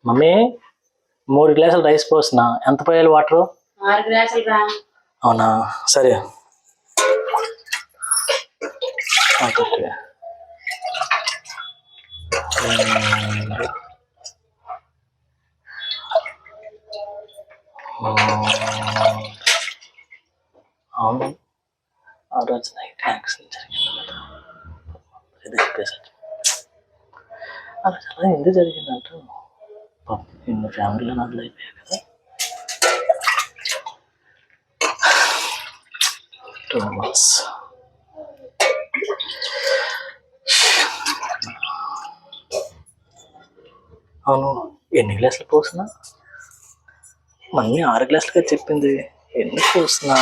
Mummy 3 గ్లాసులు rice పోసిన, ఎంత పోయాలి వాటరు? 6 గ్లాసులు రా. అవునా, సరే. ఓకే. అవును, ఆ రోజు నైట్ యాక్సిడెంట్ జరిగింది కదా, ఇది చెప్పేసారు. ఆ రోజు అలా ఎందుకు జరిగిందంటూ ఇన్ని ఫ్యామిలీలో నదులు అయిపోయాయి కదా. 2 months. అవును, ఎన్ని గ్లాసులు పోసినా? మమ్మీ 6 గ్లాసులుగా చెప్పింది, ఎన్ని పోసినా?